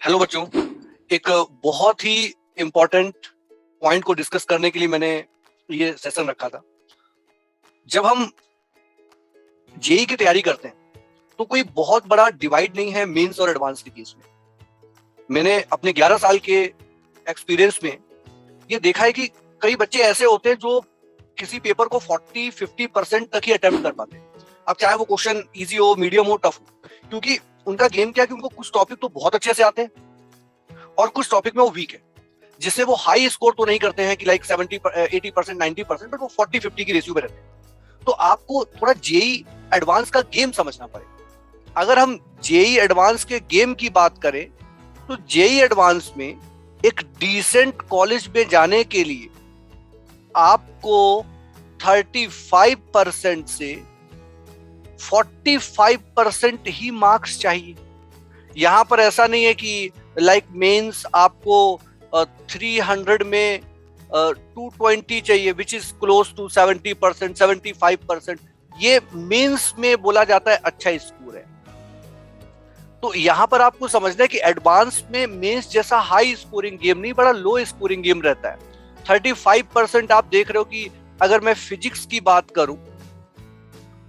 Hello बच्चों, एक बहुत ही इम्पोर्टेंट पॉइंट को डिस्कस करने के लिए मैंने ये सेशन रखा था। जब हम जेई की तैयारी करते हैं तो कोई बहुत बड़ा डिवाइड नहीं है मेंस और एडवांस के केस में। मैंने अपने 11 साल के एक्सपीरियंस में ये देखा है कि कई बच्चे ऐसे होते हैं जो किसी पेपर को 40-50% तक ही अटेम्प्ट कर पाते हैं। अब चाहे वो क्वेश्चन इजी हो, मीडियम हो, टफ हो, क्योंकि उनका गेम क्या है कि उनको कुछ टॉपिक तो बहुत अच्छे से आते हैं और कुछ टॉपिक में वो वीक है, जिससे वो हाई स्कोर तो नहीं करते हैं कि लाइक 70-80%, 90%, बट वो 40-50 की रेशियो में रहते हैं। तो आपको थोड़ा जेई एडवांस का गेम समझना पड़ेगा। अगर हम जेई एडवांस के गेम की बात करें तो जेई एडवांस में एक डिसेंट कॉलेज में जाने के लिए आपको 35% से 45% ही मार्क्स चाहिए। यहां पर ऐसा नहीं है कि लाइक मेंस आपको 300 में 220 चाहिए, विच इज क्लोज टू 70%, 75%। ये मेंस में बोला जाता है अच्छा स्कोर है। तो यहां पर आपको समझना है कि एडवांस में मेंस जैसा हाई स्कोरिंग गेम नहीं, बड़ा लो स्कोरिंग गेम रहता है। 35% आप देख रहे हो कि अगर मैं फिजिक्स की बात करूं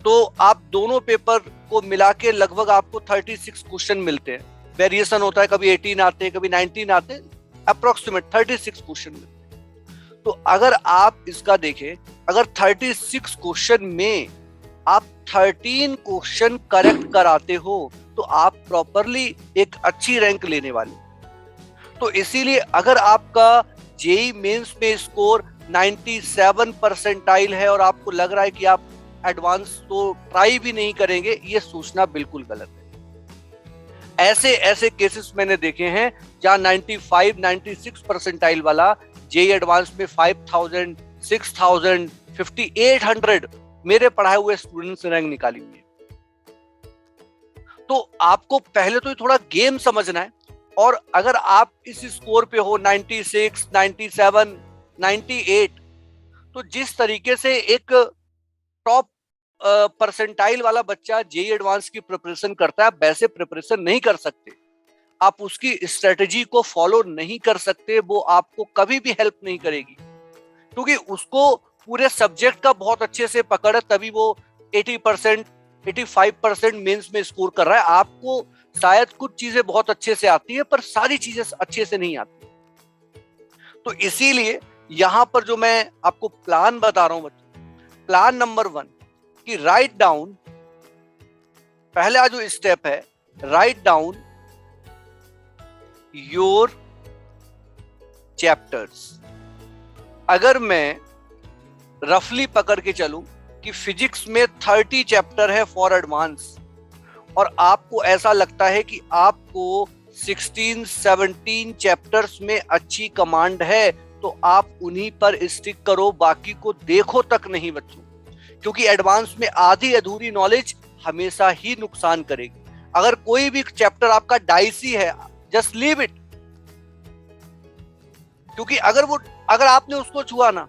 तो आप दोनों पेपर को मिला के लगभग आपको 36 क्वेश्चन मिलते हैं। वेरिएशन होता है, कभी 18 आते हैं, कभी 19 आते हैं, अप्रोक्सीमेट 36 क्वेश्चन मिलते हैं। तो अगर आप इसका देखें, अगर 36 क्वेश्चन में आप 13 क्वेश्चन करेक्ट कराते हो तो आप प्रॉपरली एक अच्छी रैंक लेने वाले। तो इसीलिए अगर आपका जेई मेंस में स्कोर 97 परसेंटाइल है और आपको लग रहा है कि आप एडवांस तो ट्राई भी नहीं करेंगे, ये सोचना बिल्कुल गलत है। ऐसे ऐसे केसेस मैंने देखे हैं जहां 95-96 परसेंटाइल वाला जेई एडवांस में 5000, 6000, 5800 मेरे पढ़ाए हुए स्टूडेंट्स ने रैंक निकाली हुई है। तो आपको पहले तो थोड़ा गेम समझना है, और अगर आप इस स्कोर पे हो 96, 97, 98, तो जिस तरीके से एक टॉप परसेंटाइल वाला बच्चा जेई एडवांस की प्रिपरेशन करता है, आप वैसे प्रिपरेशन नहीं कर सकते। आप उसकी स्ट्रेटेजी को फॉलो नहीं कर सकते, वो आपको कभी भी हेल्प नहीं करेगी, क्योंकि उसको पूरे सब्जेक्ट का बहुत अच्छे से पकड़ है, तभी वो 80%, 85% मेंस में स्कोर कर रहा है। आपको शायद कुछ चीजें बहुत अच्छे से आती है पर सारी चीजें अच्छे से नहीं आती। तो इसीलिए यहां पर जो मैं आपको प्लान बता रहा हूं बच्चों, प्लान नंबर 1 कि राइट डाउन, पहला जो स्टेप है, राइट डाउन योर चैप्टर्स। अगर मैं रफली पकड़ के चलूं कि फिजिक्स में 30 चैप्टर है फॉर एडवांस, और आपको ऐसा लगता है कि आपको 16-17 चैप्टर्स में अच्छी कमांड है, तो आप उन्हीं पर स्टिक करो, बाकी को देखो तक नहीं बच्चों, क्योंकि एडवांस में आधी अधूरी नॉलेज हमेशा ही नुकसान करेगी। अगर कोई भी चैप्टर आपका डाइसी है, जस्ट लीव इट, क्योंकि अगर आपने उसको छुआ ना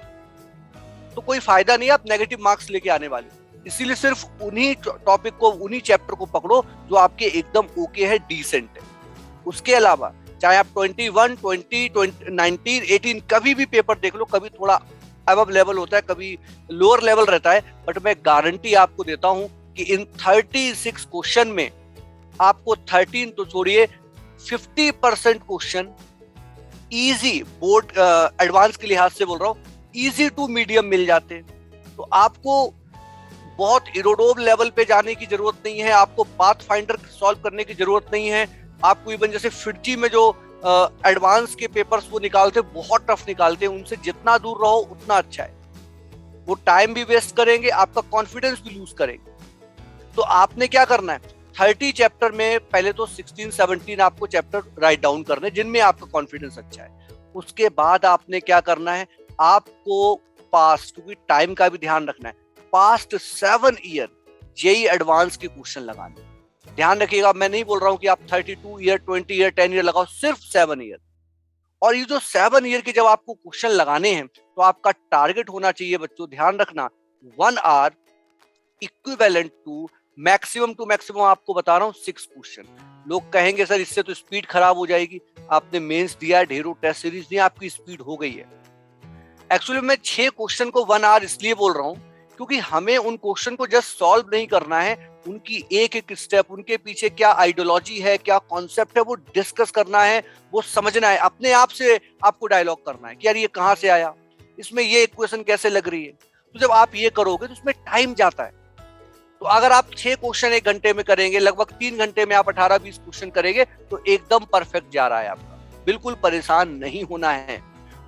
तो कोई फायदा नहीं, आप नेगेटिव मार्क्स लेके आने वाले। इसीलिए सिर्फ उन्हीं टॉपिक को, उन्हीं चैप्टर को पकड़ो जो आपके एकदम ओके है, डिसेंट है। उसके अलावा चाहे आप 21, 20, 19, 18 कभी भी पेपर देख लो, कभी थोड़ा अबव लेवल होता है, कभी लोअर लेवल रहता है, बट मैं गारंटी आपको देता हूं कि इन 36 क्वेश्चन में आपको 13 तो छोड़िए, 50% क्वेश्चन इजी, बोर्ड एडवांस के लिहाज से बोल रहा हूं, इजी टू मीडियम मिल जाते हैं। तो आपको बहुत इरोडोव लेवल पे जाने की जरूरत नहीं है, आपको पाथ फाइंडर सॉल्व करने की जरूरत नहीं है। आपको इवन जैसे फिटजी में जो एडवांस के पेपर्स वो निकालते हैं, बहुत टफ निकालते हैं, उनसे जितना दूर रहो उतना अच्छा है। वो टाइम भी वेस्ट करेंगे, आपका कॉन्फिडेंस भी लूज करेंगे। तो आपने क्या करना है, 30 चैप्टर में पहले तो 16-17 आपको चैप्टर राइट डाउन करने जिनमें आपका कॉन्फिडेंस अच्छा है। उसके बाद आपने क्या करना है, आपको पास्ट, क्योंकि टाइम का भी ध्यान रखना है, पास्ट 7 ईयर जेई एडवांस के क्वेश्चन लगाने। ध्यान रखिएगा, मैं नहीं बोल रहा हूं कि आप 32 ईयर, 20 ईयर, 10 ईयर लगाओ, सिर्फ 7 ईयर। और ये जो 7 ईयर के जब आपको क्वेश्चन लगाने हैं तो आपका टारगेट होना चाहिए बच्चों, ध्यान रखना, 1 hour equivalent to maximum to maximum आपको बता रहा हूँ 6 क्वेश्चन। लोग कहेंगे सर इससे तो स्पीड खराब हो जाएगी, आपने मेंस दिया, ढेरों टेस्ट सीरीज दिया, आपकी स्पीड हो गई है। एक्चुअली मैं 6 क्वेश्चन को 1 आवर इसलिए बोल रहा हूँ क्योंकि हमें उन क्वेश्चन को जस्ट सॉल्व नहीं करना है, उनकी एक एक स्टेप, उनके पीछे क्या आइडियोलॉजी है, क्या कॉन्सेप्ट है, वो डिस्कस करना है, वो समझना है, अपने आप से आपको डायलॉग करना है कि यार ये कहाँ से आया, इसमें ये इक्वेशन कैसे लग रही है। तो जब आप ये करोगे तो उसमें टाइम जाता है। तो अगर आप 6 क्वेश्चन 1 घंटे में करेंगे, लगभग 3 घंटे में आप 18-20 क्वेश्चन करेंगे तो एकदम परफेक्ट जा रहा है आपका, बिल्कुल परेशान नहीं होना है।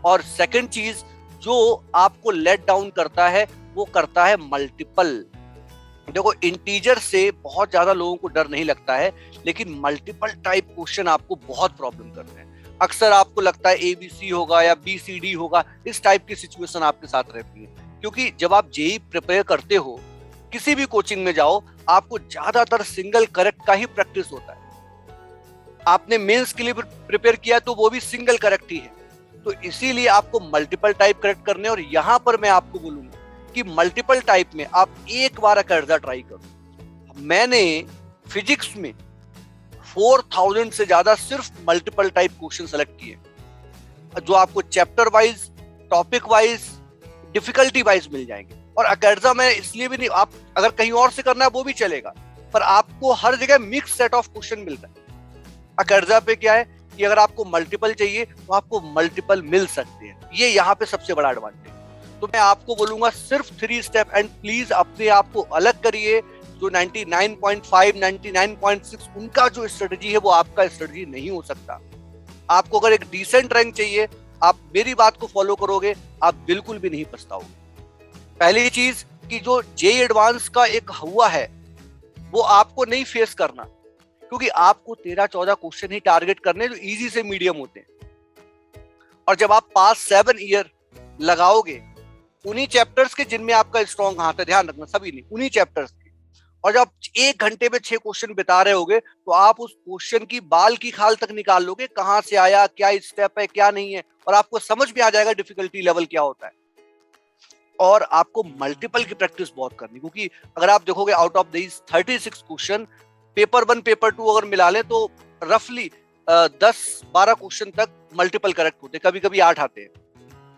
और सेकंड चीज जो आपको लेट डाउन करता है वो करता है मल्टीपल। देखो इंटीजर से बहुत ज्यादा लोगों को डर नहीं लगता है, लेकिन मल्टीपल टाइप क्वेश्चन आपको बहुत प्रॉब्लम करते हैं। अक्सर आपको लगता है एबीसी होगा या बीसीडी होगा, इस टाइप की सिचुएशन आपके साथ रहती है। क्योंकि जब आप जेई प्रिपेयर करते हो, किसी भी कोचिंग में जाओ, आपको ज्यादातर सिंगल करेक्ट का ही प्रैक्टिस होता है। आपने मेंस के लिए प्रिपेयर किया तो वो भी सिंगल करेक्ट ही है। तो इसीलिए आपको मल्टीपल टाइप करेक्ट करने, और यहां पर मैं आपको बोलूंगा कि मल्टीपल टाइप में आप एक बार अकेर्जा ट्राई करो। मैंने फिजिक्स में 4000 से ज्यादा सिर्फ मल्टीपल टाइप क्वेश्चन सेलेक्ट किए, जो आपको chapter wise, topic wise, difficulty wise मिल जाएंगे। और अकेर्जा में इसलिए भी नहीं, आप अगर कहीं और से करना है वो भी चलेगा, पर आपको हर जगह मिक्स सेट ऑफ क्वेश्चन मिलता है। अकेर्जा पे क्या है कि अगर आपको मल्टीपल चाहिए तो आपको मल्टीपल मिल सकते हैं, ये यहाँ पे सबसे बड़ा एडवांटेज। तो मैं आपको बोलूंगा सिर्फ 3 स्टेप, एंड प्लीज अपने आप को अलग करिए। जो 99.5, 99.6 उनका जो स्ट्रेटजी है वो आपका स्ट्रेटजी नहीं हो सकता। आपको अगर एक डिसेंट रैंक चाहिए, आप मेरी बात को फॉलो करोगे, आप बिल्कुल भी नहीं पछताओगे। पहली चीज कि जो जेईई एडवांस का एक हुआ है वो आपको नहीं फेस करना, क्योंकि आपको 13-14 क्वेश्चन ही टारगेट करने जो इजी से मीडियम होते हैं। और जब आप पास 7 ईयर लगाओगे उन्हीं चैप्टर्स के जिनमें आपका स्ट्रॉन्ग हाथ है, ध्यान रखना सभी नहीं, उन्हीं चैप्टर्स के, और जब आप 1 घंटे में 6 क्वेश्चन बिता रहे होगे तो आप उस क्वेश्चन की बाल की खाल तक निकाल लोगे, कहां से आया, क्या स्टेप है, क्या नहीं है, और आपको समझ में आ जाएगा डिफिकल्टी लेवल क्या होता है। और आपको मल्टीपल की प्रैक्टिस बहुत करनी, क्योंकि अगर आप देखोगे out of these 36 question, paper 1 paper 2 अगर मिला लें तो रफली 10-12 क्वेश्चन तक मल्टीपल करेक्ट होते, कभी कभी 8 आते हैं।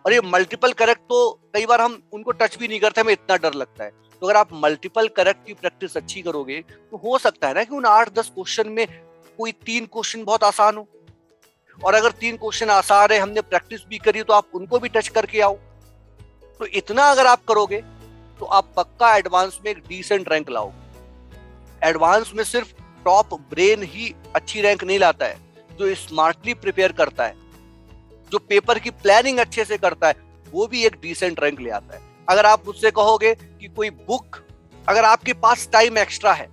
और ये मल्टीपल करेक्ट तो कई बार हम उनको टच भी नहीं करते, हमें इतना डर लगता है। तो अगर आप मल्टीपल करेक्ट की प्रैक्टिस अच्छी करोगे तो हो सकता है ना कि उन 8-10 क्वेश्चन में कोई 3 क्वेश्चन बहुत आसान हो, और अगर 3 क्वेश्चन आसान है, हमने प्रैक्टिस भी करी, तो आप उनको भी टच करके आओ। तो इतना अगर आप करोगे तो आप पक्का एडवांस में एक डिसेंट रैंक लाओगे। एडवांस में सिर्फ टॉप ब्रेन ही अच्छी रैंक नहीं लाता है, जो स्मार्टली प्रिपेयर करता है, जो पेपर की प्लानिंग अच्छे से करता है, वो भी एक डिसेंट रैंक ले आता है। अगर आप मुझसे कहोगे कि कोई बुक, अगर आपके पास टाइम एक्स्ट्रा है,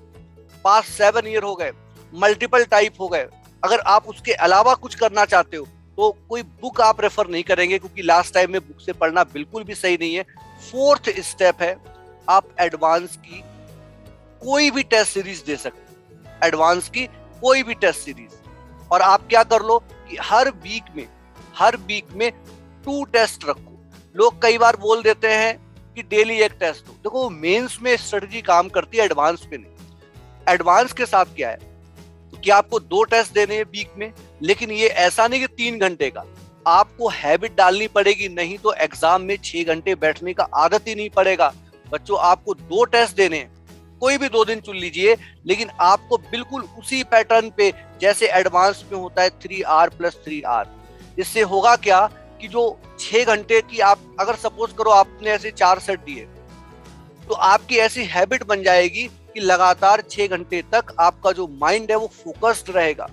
पास 7 ईयर हो गए, मल्टीपल टाइप हो गए, अगर आप उसके अलावा कुछ करना चाहते हो तो कोई बुक आप रेफर नहीं करेंगे, क्योंकि लास्ट टाइम में बुक से पढ़ना बिल्कुल भी सही नहीं है। 4th स्टेप है, आप एडवांस की कोई भी टेस्ट सीरीज दे सकते हो, एडवांस की कोई भी टेस्ट सीरीज। और आप क्या कर लो कि हर वीक में 2 टेस्ट रखो। लोग कई बार बोल देते हैं कि डेली एक टेस्ट दो, देखो मेंस में स्ट्रेटजी काम करती है, एडवांस पे नहीं। एडवांस के साथ क्या है कि आपको 2 टेस्ट देने हैं वीक में, लेकिन ये ऐसा नहीं कि 3 घंटे का, आपको हैबिट डालनी पड़ेगी, नहीं तो एग्जाम में 6 घंटे बैठने का आदत ही नहीं पड़ेगा। बच्चों आपको 2 टेस्ट देने हैं, कोई भी 2 दिन चुन लीजिए, लेकिन आपको बिल्कुल उसी पैटर्न पे जैसे एडवांस में होता है 3R + 3R। इससे होगा क्या कि जो 6 घंटे की आप अगर सपोज करो आपने ऐसे 4 सेट दिए, तो आपकी ऐसी हैबिट बन जाएगी कि लगातार 6 घंटे तक आपका जो माइंड है वो फोकस्ड रहेगा।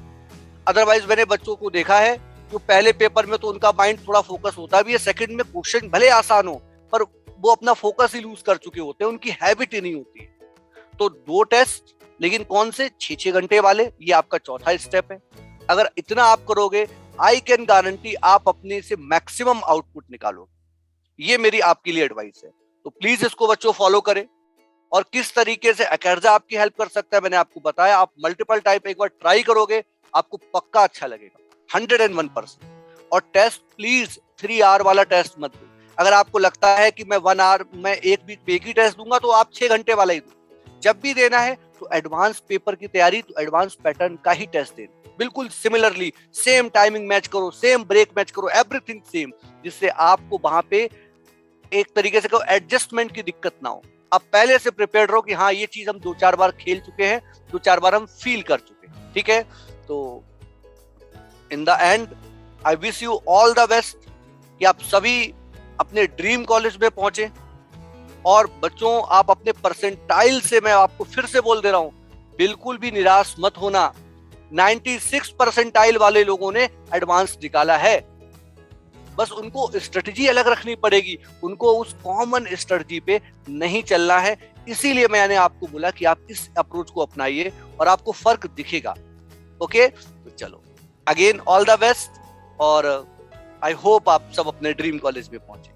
अदरवाइज मैंने बच्चों को देखा है जो पहले पेपर में तो उनका माइंड थोड़ा फोकस होता भी है, सेकंड में क्वेश्चन भले आसान हो पर वो अपना फोकस ही लूज कर चुके होते हैं, उनकी हैबिट ही नहीं होती है। तो 2 टेस्ट, लेकिन कौन से 6-6 घंटे वाले, ये आपका चौथा स्टेप है। अगर इतना आप करोगे, आई कैन गारंटी आप अपने से मैक्सिमम आउटपुट निकालो। ये मेरी आपके लिए एडवाइस है, तो प्लीज इसको बच्चों फॉलो करें। और किस तरीके से अकेर्जा आपकी हेल्प कर सकता है मैंने आपको बताया। आप मल्टीपल टाइप एक बार ट्राई करोगे, आपको पक्का अच्छा लगेगा, 101%। और टेस्ट प्लीज 3R वाला टेस्ट मत दो। अगर आपको लगता है कि मैं 1 आवर, मैं एक वीक में एक ही टेस्ट दूंगा, तो आप 6 घंटे वाला ही दो। जब भी देना है तो एडवांस पेपर की तैयारी तो एडवांस पैटर्न का ही टेस्ट दें, बिल्कुल सिमिलरली सेम टाइमिंग मैच करो, सेम ब्रेक मैच करो, एवरीथिंग सेम, जिससे आपको वहां पे एक तरीके से एडजस्टमेंट की दिक्कत ना हो। आप पहले से प्रिपेयर्ड रहो कि हाँ ये चीज हम 2-4 बार खेल चुके हैं, 2-4 बार हम फील कर चुके हैं, ठीक है। तो in the and I wish you all the best कि आप सभी अपने ड्रीम कॉलेज में पहुंचे। और बच्चों, आप अपने परसेंटाइल से, मैं आपको फिर से बोल दे रहा हूं, बिल्कुल भी निराश मत होना। 96 परसेंटाइल वाले लोगों ने एडवांस निकाला है, बस उनको स्ट्रेटजी अलग रखनी पड़ेगी, उनको उस कॉमन स्ट्रेटजी पे नहीं चलना है। इसीलिए मैंने आपको बोला कि आप इस अप्रोच को अपनाइए और आपको फर्क दिखेगा। ओके, तो चलो अगेन ऑल द बेस्ट, और आई होप आप सब अपने ड्रीम कॉलेज में पहुंचे।